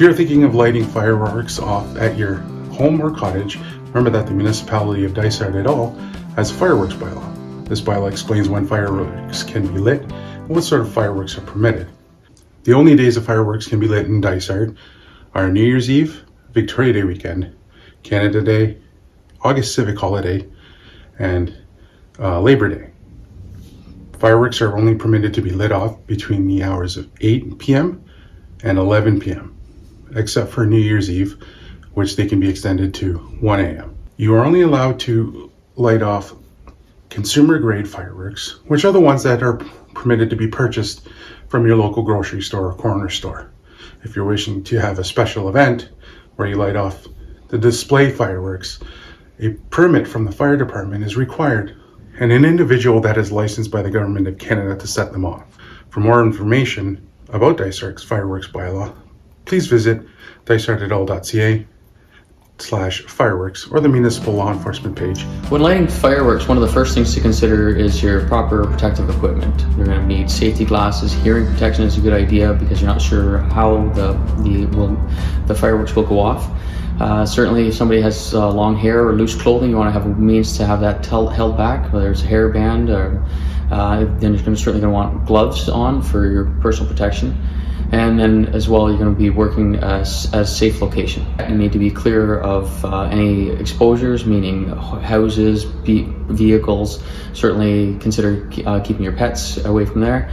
you're thinking of lighting fireworks off at your home or cottage, remember that the municipality of Dysart et al. Has a fireworks bylaw. This bylaw explains when fireworks can be lit and what sort of fireworks are permitted. The only days of fireworks can be lit in Dysart are New Year's Eve, Victoria Day weekend, Canada Day, August Civic Holiday, and Labor Day. Fireworks are only permitted to be lit off between the hours of 8 p.m. and 11 p.m., except for New Year's Eve, which they can be extended to 1 a.m. You are only allowed to light off consumer-grade fireworks, which are the ones that are permitted to be purchased from your local grocery store or corner store. If you're wishing to have a special event where you light off the display fireworks, a permit from the fire department is required and an individual that is licensed by the government of Canada to set them off. For more information about Dysart's fireworks bylaw, please visit dysartetl.ca/fireworks or the municipal law enforcement page. When lighting fireworks, one of the first things to consider is your proper protective equipment. You're going to need safety glasses. Hearing protection is a good idea because you're not sure how the fireworks will go off. Certainly if somebody has long hair or loose clothing, you want to have a means to have that held back, whether it's a hairband or then you're certainly going to want gloves on for your personal protection. And then as well, you're going to be working as a safe location. You need to be clear of any exposures, meaning houses, vehicles. Certainly consider keeping your pets away from there.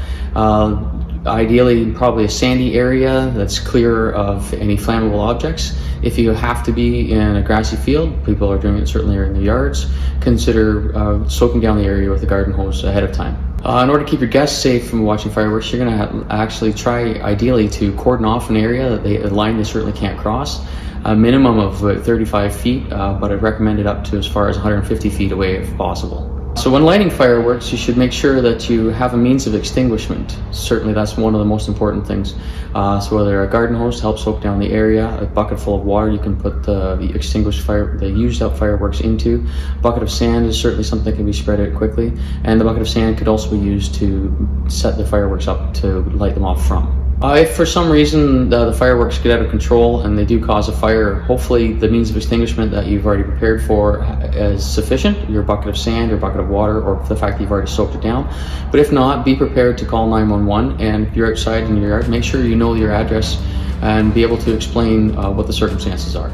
Ideally, probably a sandy area that's clear of any flammable objects. If you have to be in a grassy field, people are doing it certainly in their yards, consider soaking down the area with a garden hose ahead of time. In order to keep your guests safe from watching fireworks, you're going to actually try, ideally, to cordon off an area, a line they certainly can't cross. A minimum of 35 feet, but I'd recommend it up to as far as 150 feet away if possible. So when lighting fireworks, you should make sure that you have a means of extinguishment. Certainly that's one of the most important things. So whether a garden hose to help soak down the area, a bucket full of water you can put the used up fireworks into. A bucket of sand is certainly something that can be spread out quickly. And the bucket of sand could also be used to set the fireworks up to light them off from. If for some reason the fireworks get out of control and they do cause a fire, hopefully the means of extinguishment that you've already prepared for is sufficient, your bucket of sand or bucket of water, or the fact that you've already soaked it down. But if not, be prepared to call 911, and if you're outside in your yard, make sure you know your address and be able to explain what the circumstances are.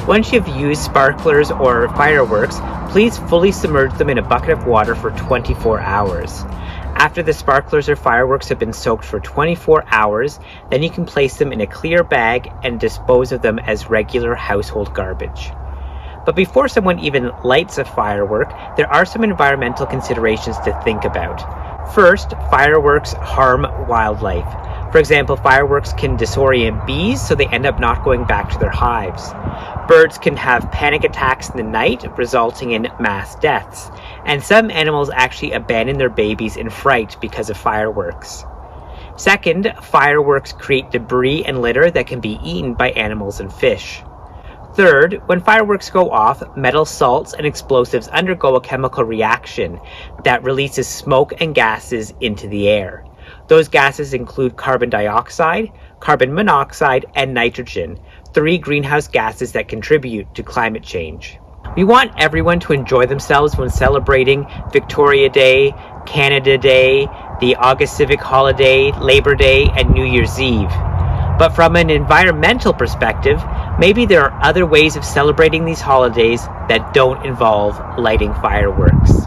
Once you've used sparklers or fireworks, please fully submerge them in a bucket of water for 24 hours. After the sparklers or fireworks have been soaked for 24 hours, then you can place them in a clear bag and dispose of them as regular household garbage. But before someone even lights a firework, there are some environmental considerations to think about. First, fireworks harm wildlife. For example, fireworks can disorient bees, so they end up not going back to their hives. Birds can have panic attacks in the night, resulting in mass deaths. And some animals actually abandon their babies in fright because of fireworks. Second, fireworks create debris and litter that can be eaten by animals and fish. Third, when fireworks go off, metal salts and explosives undergo a chemical reaction that releases smoke and gases into the air. Those gases include carbon dioxide, carbon monoxide, and nitrogen, 3 greenhouse gases that contribute to climate change. We want everyone to enjoy themselves when celebrating Victoria Day, Canada Day, the August Civic Holiday, Labor Day, and New Year's Eve. But from an environmental perspective, maybe there are other ways of celebrating these holidays that don't involve lighting fireworks.